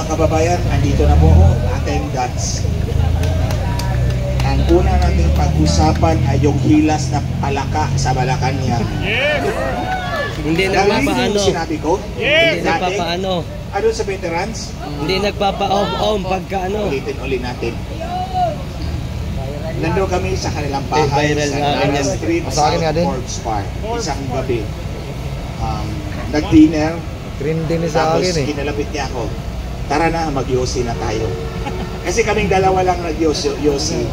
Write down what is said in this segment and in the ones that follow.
kababayan, andito na po ang ating dots. Ang una nating pag-usapan ay yung hilas na palaka sa Malacanang. Yes! Hindi Narinig nagpapaano. yung sinabi ko? Hindi nagpapaano. Ano sa veterans? Hindi nagpapa-om pagka ano. Ulitin ulit natin. Nandun kami sa kanilang bahay Viral sa na akin Nara yan. Street, Sa akin nga South din. Forbes Park. Isang gabi. Nag-dinner. Green din sa Tapos akin eh. kinalapit niya ako. Tara na, mag-yosi na tayo. Kasi kaming dalawa lang nag-yosi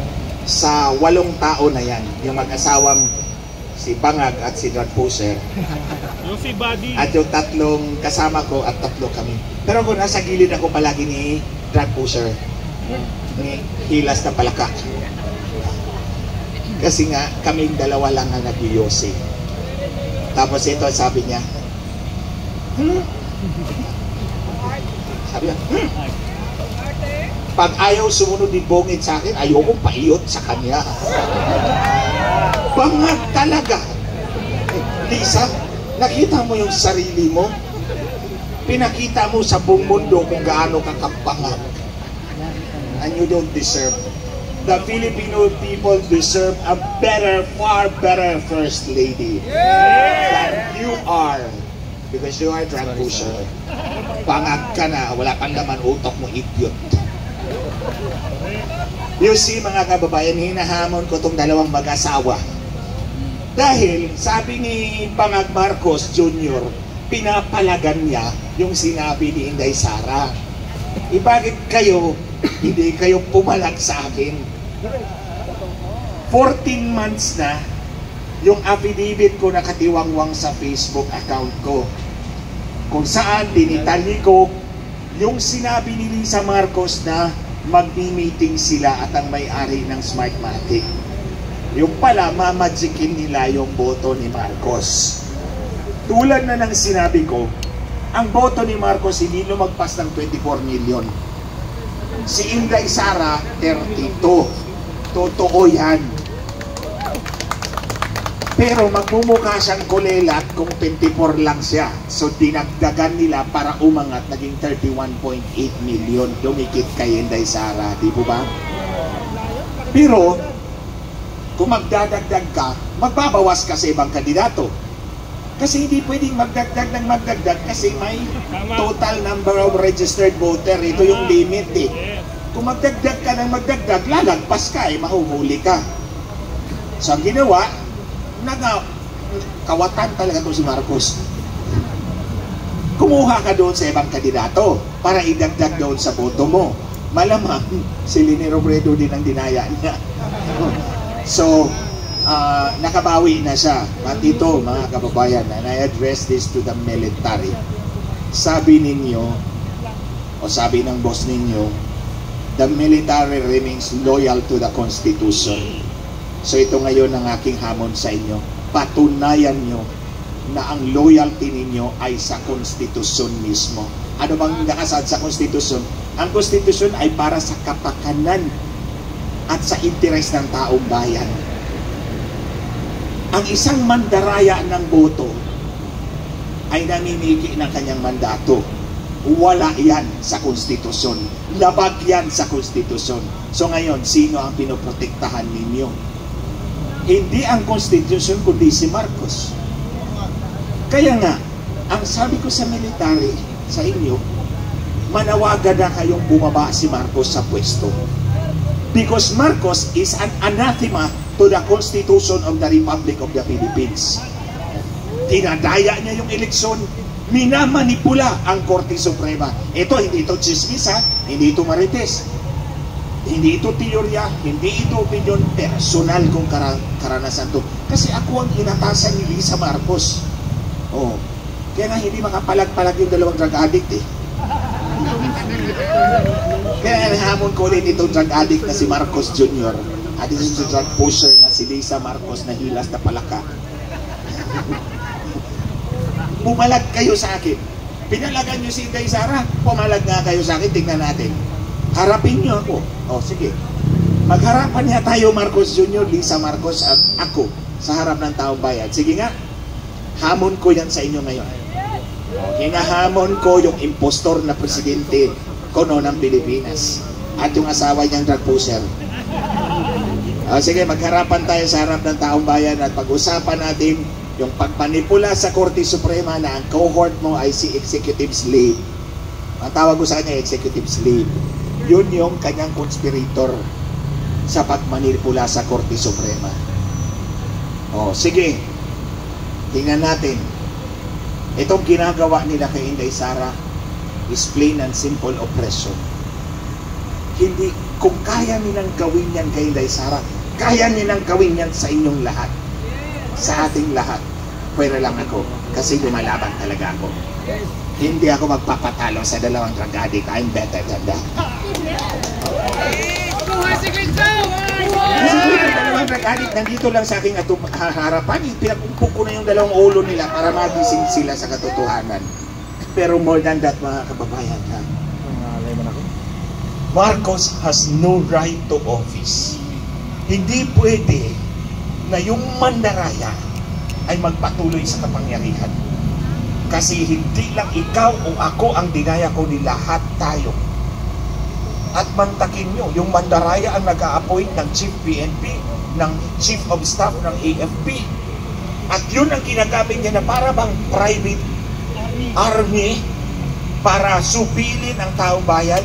sa 8 tao na yan. Yung mag-asawang si Bangag at si Drug Pusher. Yung si Buddy. At yung 3 kasama ko at 3 kami. Pero kung nasa gilid ako palagi ni Drug Pusher, ni hilas na palaka. Kasi nga, kaming dalawa lang ang nag-yosi. Tapos ito, sabi niya, sabi niya, pag ayaw sumunod din bongit sa akin, ayokong paiyot sa kanya. Bangag talaga. Lisa, nakita mo yung sarili mo? Pinakita mo sa buong mundo kung gaano ka kapangag. And you don't deserve. The Filipino people deserve a better, far better First Lady than you are. Because you are drug pusher. Pangag ka na, wala kang laman utok mo, idiot. You see, mga kababayan, hinahamon ko itong 2 mag-asawa. Dahil, sabi ni Pangag Marcos Jr., pinapalagan niya yung sinabi ni Inday Sara. Bakit kayo, hindi kayo pumalag sa akin? 14 months na yung affidavit ko nakatiwangwang sa Facebook account ko, kung saan dinitali ko yung sinabi ni Lisa Marcos na magmi-meeting sila at ang may-ari ng Smartmatic. Yung pala, mamagikin nila yung boto ni Marcos. Tulad na ng sinabi ko, ang boto ni Marcos hindi lumagpas ng 24 million. Si Inday Sara, 32. Totoo yan. Pero magmumukha siyang kulelat kung 24 lang siya. So dinagdagan nila para umangat, naging 31.8 million. Dumikit kay Inday Sara, di po ba? Pero kung magdadagdag ka, magbabawas ka sa ibang kandidato. Kasi hindi pwedeng magdagdag ng magdagdag kasi may total number of registered voter. Ito yung limit eh. Kung magdagdag ka ng magdagdag, lalagpas ka eh, mahuhuli ka. So ang ginawa, kawatan talaga ito si Marcos. Kumuha ka doon sa ibang kandidato para idagdag doon sa boto mo. Malamang si Leni Robredo din ang dinaya niya. So, nakabawi na siya. At ito, mga kababayan, and I address this to the military. Sabi ninyo, o sabi ng boss ninyo, the military remains loyal to the Constitution. So ito ngayon ang aking hamon sa inyo. Patunayan nyo na ang loyalty ninyo ay sa Constitution mismo. Ano bang nakasad sa Constitution? Ang Constitution ay para sa kapakanan at sa interes ng taong bayan. Ang isang mandaraya ng boto ay namimili ng kanyang mandato. Wala yan sa Konstitusyon. Labag yan sa Konstitusyon. So ngayon, sino ang pinoprotektahan ninyo? Hindi ang Konstitusyon, kundi si Marcos. Kaya nga, ang sabi ko sa military, sa inyo, manawagan na kayong bumaba si Marcos sa pwesto. Because Marcos is an anathema to the Constitution of the Republic of the Philippines. Tinadaya niya yung eleksyon, minamanipula ang Korte Suprema. Ito, hindi ito chismis ha, hindi ito marites, hindi ito teorya, hindi ito opinion, personal kong karanasan to. Kasi ako ang inatasan ni Lisa Marcos. Oh, kaya nga hindi makapalag-palag yung 2 drug addict eh. Kaya nahamon ko ulit itong drug addict na si Marcos Jr. at ito si drug pusher na si Lisa Marcos na hilas na palaka. Pumalag kayo sa akin. Pinalagan nyo si Inday Sara, pumalag nga kayo sa akin, tingnan natin. Harapin nyo ako. O sige, magharapan niya tayo, Marcos Jr., Lisa Marcos at ako sa harap ng taong bayan. Sige nga, hamon ko yan sa inyo ngayon. Hinahamon ko yung impostor na presidente kuno ng Pilipinas. At yung asawa niyang drug pusher. Sige, magharapan tayo sa harap ng taong bayan at pag-usapan natin yung pagmanipula sa Korte Suprema na ang cohort mo ay si executive slave. Ang tawag ko sa kanya, executive slave. Yun yung kanyang conspirator sa pagmanipula sa Korte Suprema. Sige. Tingnan natin. Itong ginagawa nila kay Inday Sara is plain and simple oppression. Hindi, kung kaya nilang gawin yan kay Inday Sara, kaya nilang gawin yan sa inyong lahat. Sa ating lahat. Pwera lang ako kasi lumalaban talaga ako. Hindi ako magpapatalo sa dalawang drug addict. I'm better than that. Dalawang drug addict nandito lang sa aking harapan. Pinakumpok ko na yung dalawang ulo nila para magising sila sa katotohanan. Pero more than that, mga kababayan, Marcos has no right to office. Hindi pwede na yung mandaraya ay magpatuloy sa kapangyarihan. Kasi hindi lang ikaw o ako ang dinaya ko, ni lahat tayo. At mantakin nyo, yung mandaraya ang nag-a-appoint ng Chief PNP, ng Chief of Staff ng AFP. At yun ang ginagamit niya na para bang private army para supilin ang taong bayan,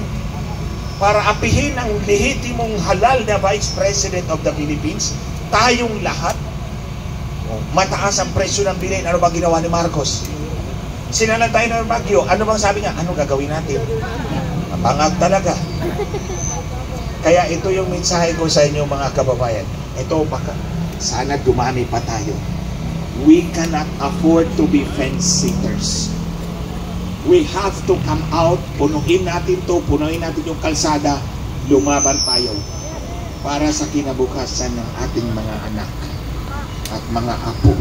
para apihin ang lehitimong halal na Vice President of the Philippines, tayong lahat. Mataas ang presyo ng bilhin. Ano ba ginawa ni Marcos? Sinalan tayo ng bagyo. Ano bang sabi niya? Ano gagawin natin? Mapangag talaga. Kaya ito yung mensahe ko sa inyo, mga kababayan. Ito, baka sana dumami pa tayo. We cannot afford to be fence-sitters. We have to come out, punuin natin yung kalsada, lumaban tayo para sa kinabukasan ng ating mga anak at mga apo.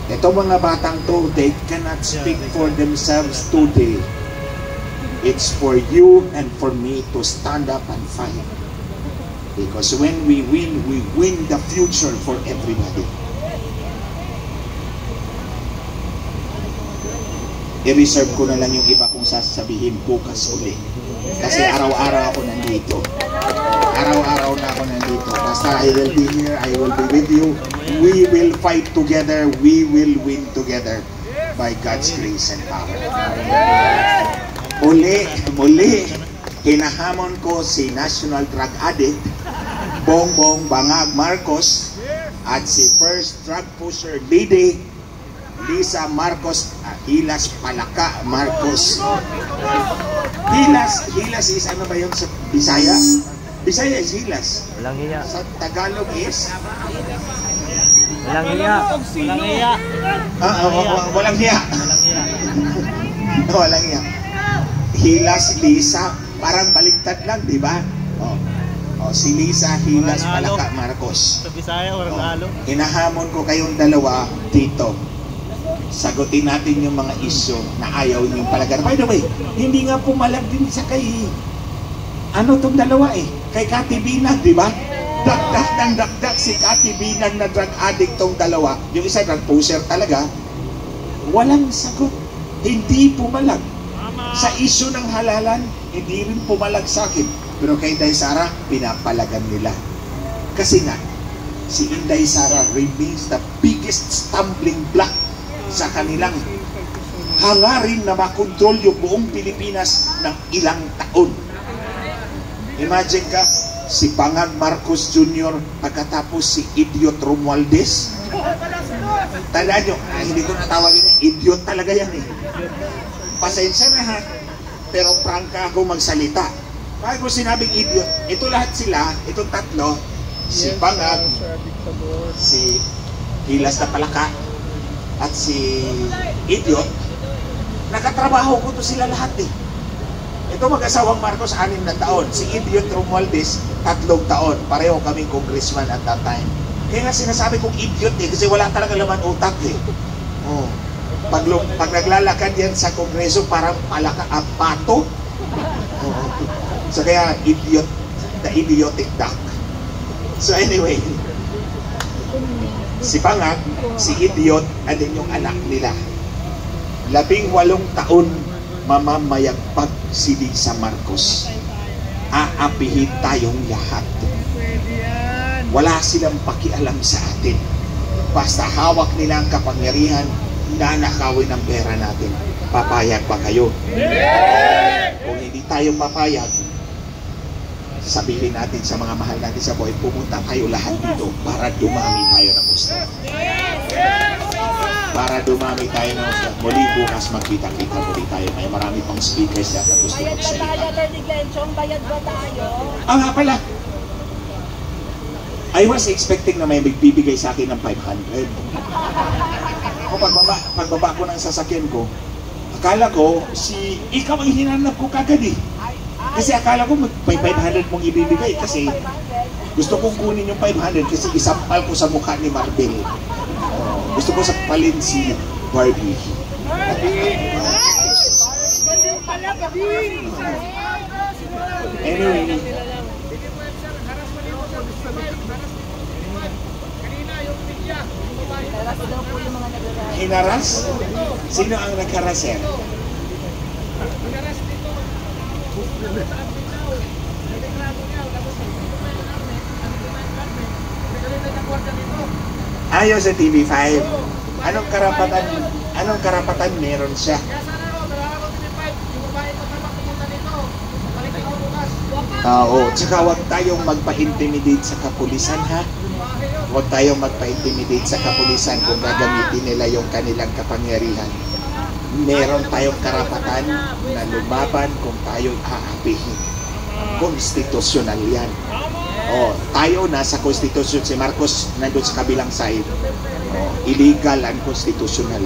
Ito mga batang to, they cannot speak for themselves today. It's for you and for me to stand up and fight. Because when we win the future for everybody. I-reserve ko na lang yung iba kong sasabihin bukas uli. Kasi araw-araw ako nandito. Araw-araw na ako nandito. Basta I will be here, I will be with you. We will fight together, we will win together by God's grace and power. Muli, hinahamon ko si National Drug Addict, Bongbong Bangag Marcos, at si First Drug Pusher Lisa Marcos, Hilas Palaka Marcos. Hilas is ano ba yun sa Bisaya? Bisaya is Hilas. Walang hiya. Sa Tagalog is? Walang hiya. Walang hiya. Walang hiya. Walang hiya. Hilas, Lisa, parang baliktad lang, di ba? Si Lisa, Hilas Palaka Marcos. Sa Bisaya, orang halo. Hinahamon ko kayong dalawa dito. Sagutin natin yung mga isyo na ayaw niyong palagar. By the way, hindi nga pumalag din sa kay tong dalawa kay Kati Binag, di ba? Dakdak si Kati Binag na drug addict tong dalawa. Yung isa drug pusher talaga. Walang sagot. Hindi pumalag. Sa isyo ng halalan, hindi rin pumalag sa akin. Pero kay Inday Sara, pinapalagan nila. Kasi nga, si Inday Sara remains the biggest stumbling block sa kanilang hangarin na makontrol yung buong Pilipinas ng ilang taon. Imagine ka, si Bangag Marcos Jr. pagkatapos si Idiot Romualdez. Tandaan nyo, hindi ko natawagin niya, idiot talaga yan Pasensya na ha, pero prangka ako magsalita. Kaya ko sinabing idiot, ito lahat sila, itong tatlo, si Bangag, si Hilas na Palaka, at si Idiot, nakatrabaho ko to sila lahat Ito mag-asawang Marcos, 6 na taon. Si Idiot Romualdez, 3 taon. Pareho kaming congressman at that time. Kaya nga sinasabi kong idiot kasi wala talaga laman utak Pag naglalakad yan sa kongreso, parang palaka ang pato. So kaya idiot, the idiotic duck. So anyway, si Bangag, si Idiot, and then yung anak nila. 18 taon mamamayagpag si Lisa Marcos, aapihin tayong lahat. Wala silang pakialam sa atin. Basta hawak nila ang kapangyarihan, nanakawin ang pera natin. Papayag ba kayo? Kung hindi tayo papayag, sabihin natin sa mga mahal natin sa buhay, pumunta tayo lahat dito para dumami tayo ng gusto. Para dumami tayo ng gusto. Muli bukas magkita-kita muli tayo. May marami pang speakers na gusto Bayad ba tayo, magsalita. Atty. Glenchong? Bayad ba tayo? Nga pala, I was expecting na may magbibigay sa akin ng 500. O pagbaba ko ng sasakyan ko, akala ko, ikaw ang hinanap ko kagad eh. Kasi akala ko may 500 mong ibibigay kasi gusto kong kunin yung 500 kasi isampal ko sa mukha ni Marvel. Gusto ko sampalin si Barbie. Anyway, hinaras? Sino ang nagharas yan? Ayaw sa TV5. Anong karapatan meron siya? Oo, tsaka huwag tayong magpa-intimidate sa kapulisan, ha? Huwag tayong magpa-intimidate sa kapulisan kung gagamitin nila yung kanilang kapangyarihan. Meron tayong karapatan na lumaban kung tayo'y aapihin. Konstitusyonal yan. Tayo nasa konstitusyon, si Marcos nandun sa kabilang side. Illegal and constitutional.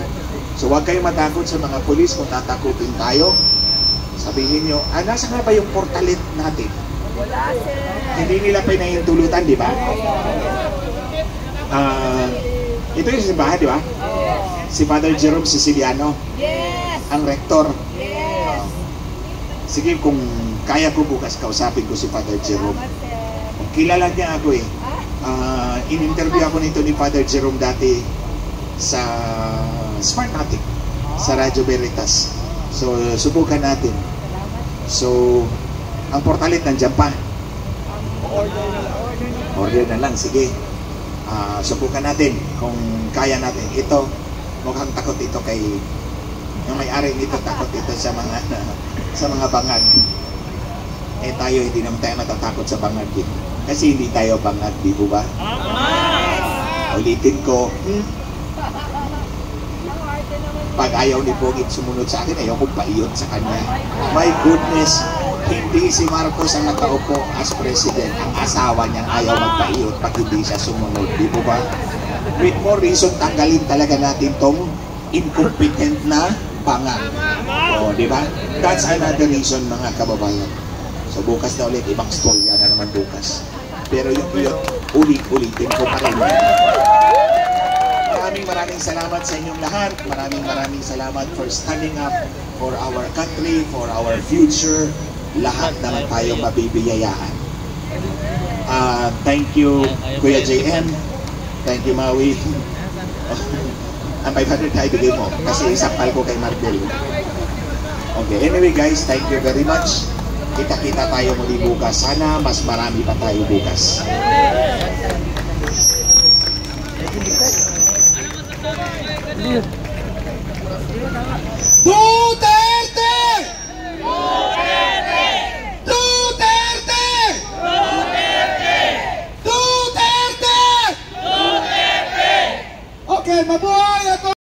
So huwag kayong matakot sa mga pulis kung tatakutin tayo. Sabihin nyo, nasa nga ba yung portalit natin? Wala, sir. Hindi nila pinahintulutan, di ba? Ito yung simbahan, di ba? Si Father Jerome Siciliano, Yes! ang rektor. Yes! Sige, kung kaya ko bukas, kausapin ko si Father Jerome. Salamat, sir. Kilala niya ako eh. In-interview ako nito ni Father Jerome dati sa Smartmatic, sa Radyo Veritas. So, subukan natin. So, ang portalit nandiyan pa. Order na lang, sige. Subukan natin kung kaya natin. Ito, mukhang takot ito kay yung may-ari nito, takot ito sa mga bangag. Eh tayo, hindi naman tayo matatakot sa bangag din. Kasi hindi tayo bangag, di po ba? Ulitin ko, pag ayaw ni Pogit sumunod sa akin, ayaw kong paiyot sa kanya. My goodness, hindi si Marcos ang nakaupo as president. Ang asawa niyang ayaw magpaiyot pag hindi siya sumunod. Di po ba? With more reason, tanggalin talaga natin tong incompetent na bangag. Di ba? That's another reason, mga kababayan. So bukas na ulit, ibang storya na naman bukas. Pero yung ulit-ulitin ko pa rin. Maraming salamat sa inyong lahat. Maraming salamat for standing up for our country, for our future. Lahat naman tayo mabibiyayaan. Thank you, Kuya JM. Thank you, Maui. Ang 500 na ibigay mo kasi isampal ko kay Marvel. Okay, anyway guys, thank you very much. Kita-kita tayo muli bukas. Sana mas marami pa tayo bukas. Duterte! Duterte! Duterte! Duterte! Duterte! Duterte! Okay, mabuhay ako!